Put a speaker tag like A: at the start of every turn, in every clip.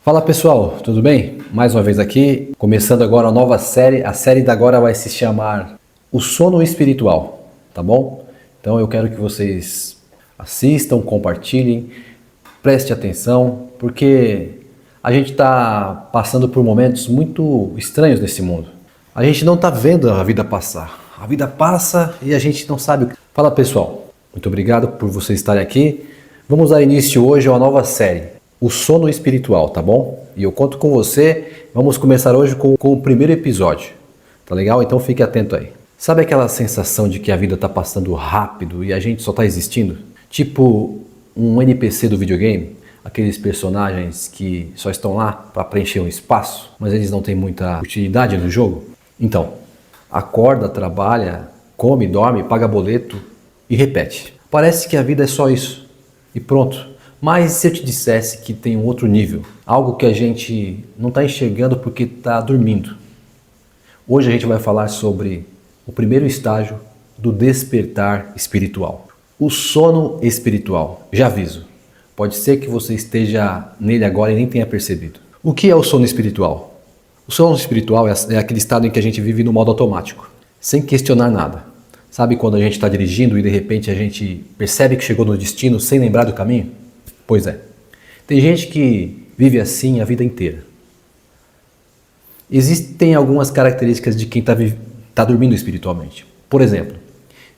A: Fala pessoal, tudo bem? Mais uma vez aqui, começando agora uma nova série. A série da agora vai se chamar O Sono Espiritual, tá bom? Então eu quero que vocês assistam, compartilhem, preste atenção, porque a gente está passando por momentos muito estranhos nesse mundo. A gente não está vendo a vida passar. A vida passa e a gente não sabe o que. Fala pessoal, muito obrigado por vocês estarem aqui. Vamos dar início hoje a uma nova série. O sono espiritual, tá bom? E eu conto com você. Vamos começar hoje com o primeiro episódio, tá legal? Então fique atento aí. Sabe aquela sensação de que a vida tá passando rápido e a gente só tá existindo? Tipo um NPC do videogame, aqueles personagens que só estão lá para preencher um espaço, mas eles não têm muita utilidade no jogo? Então, acorda, trabalha, come, dorme, paga boleto e repete. Parece que a vida é só isso e pronto. Mas se eu te dissesse que tem um outro nível, algo que a gente não está enxergando porque está dormindo? Hoje a gente vai falar sobre o primeiro estágio do despertar espiritual. O sono espiritual. Já aviso, pode ser que você esteja nele agora e nem tenha percebido. O que é o sono espiritual? O sono espiritual é aquele estado em que a gente vive no modo automático, sem questionar nada. Sabe quando a gente está dirigindo e de repente a gente percebe que chegou no destino sem lembrar do caminho? Pois é, tem gente que vive assim a vida inteira. Existem algumas características de quem está dormindo espiritualmente. Por exemplo,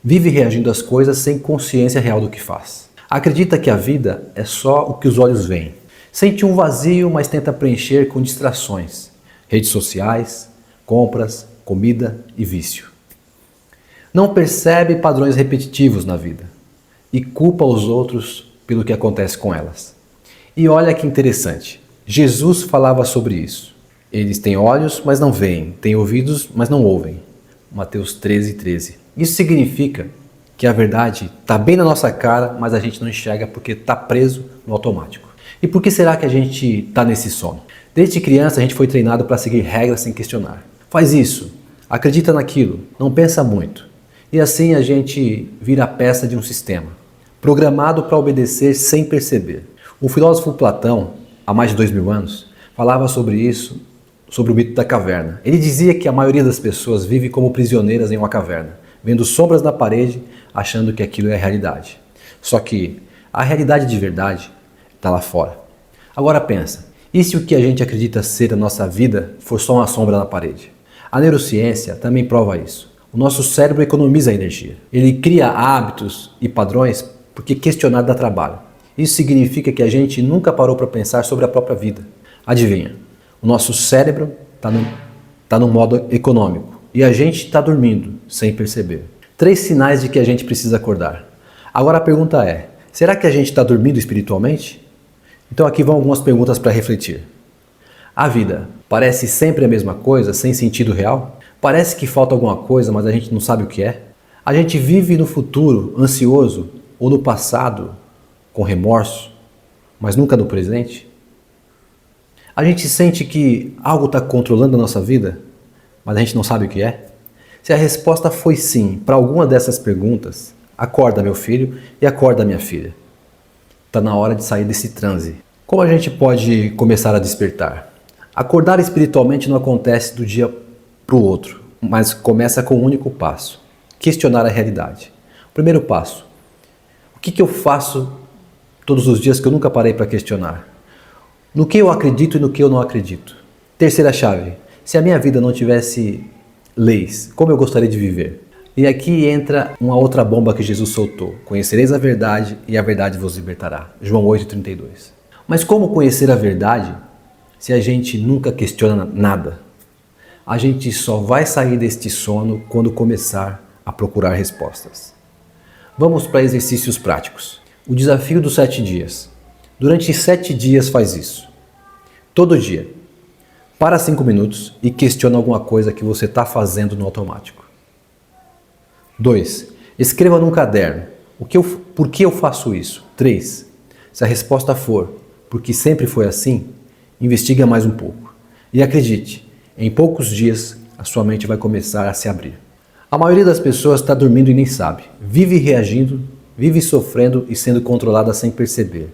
A: vive reagindo às coisas sem consciência real do que faz. Acredita que a vida é só o que os olhos veem. Sente um vazio, mas tenta preencher com distrações. Redes sociais, compras, comida e vício. Não percebe padrões repetitivos na vida e culpa os outros pelo que acontece com elas. E olha que interessante, Jesus falava sobre isso. Eles têm olhos, mas não veem, têm ouvidos, mas não ouvem. Mateus 13:13. Isso significa que a verdade está bem na nossa cara, mas a gente não enxerga porque está preso no automático. E por que será que a gente está nesse sono? Desde criança a gente foi treinado para seguir regras sem questionar. Faz isso, acredita naquilo, não pensa muito. E assim a gente vira a peça de um sistema, programado para obedecer sem perceber. O filósofo Platão, há mais de 2000 anos, falava sobre isso, sobre o mito da caverna. Ele dizia que a maioria das pessoas vive como prisioneiras em uma caverna, vendo sombras na parede, achando que aquilo é a realidade. Só que a realidade de verdade está lá fora. Agora pensa, e se o que a gente acredita ser a nossa vida for só uma sombra na parede? A neurociência também prova isso. O nosso cérebro economiza energia. Ele cria hábitos e padrões porque questionar dá trabalho. Isso significa que a gente nunca parou para pensar sobre a própria vida. Adivinha? O nosso cérebro está no modo econômico e a gente está dormindo sem perceber. 3 sinais de que a gente precisa acordar. Agora a pergunta é, será que a gente está dormindo espiritualmente? Então aqui vão algumas perguntas para refletir. A vida parece sempre a mesma coisa, sem sentido real? Parece que falta alguma coisa, mas a gente não sabe o que é? A gente vive no futuro ansioso ou no passado com remorso, mas nunca no presente? A gente sente que algo está controlando a nossa vida, mas a gente não sabe o que é? Se a resposta foi sim para alguma dessas perguntas, acorda meu filho e acorda minha filha. Está na hora de sair desse transe. Como a gente pode começar a despertar? Acordar espiritualmente não acontece do dia para o outro, mas começa com um único passo: questionar a realidade. O primeiro passo: o que eu faço todos os dias que eu nunca parei para questionar? No que eu acredito e no que eu não acredito? Terceira chave: se a minha vida não tivesse leis, como eu gostaria de viver? E aqui entra uma outra bomba que Jesus soltou: conhecereis a verdade e a verdade vos libertará. João 8:32. Mas como conhecer a verdade se a gente nunca questiona nada? A gente só vai sair deste sono quando começar a procurar respostas. Vamos para exercícios práticos. O desafio dos 7 dias. Durante 7 dias faz isso. Todo dia. Para 5 minutos e questiona alguma coisa que você está fazendo no automático. 2. Escreva num caderno. Por que eu faço isso? 3. Se a resposta for porque sempre foi assim, investiga mais um pouco. E acredite, em poucos dias a sua mente vai começar a se abrir. A maioria das pessoas está dormindo e nem sabe. Vive reagindo, vive sofrendo e sendo controlada sem perceber.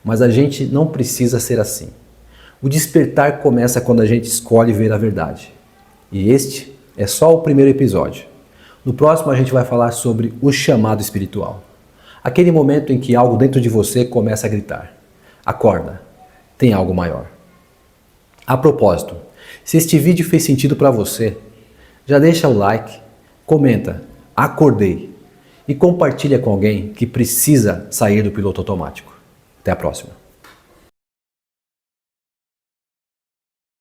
A: Mas a gente não precisa ser assim. O despertar começa quando a gente escolhe ver a verdade. E este é só o primeiro episódio. No próximo a gente vai falar sobre o chamado espiritual. Aquele momento em que algo dentro de você começa a gritar: acorda, tem algo maior. A propósito, se este vídeo fez sentido para você, já deixa o like, comenta, acordei e compartilha com alguém que precisa sair do piloto automático. Até a próxima.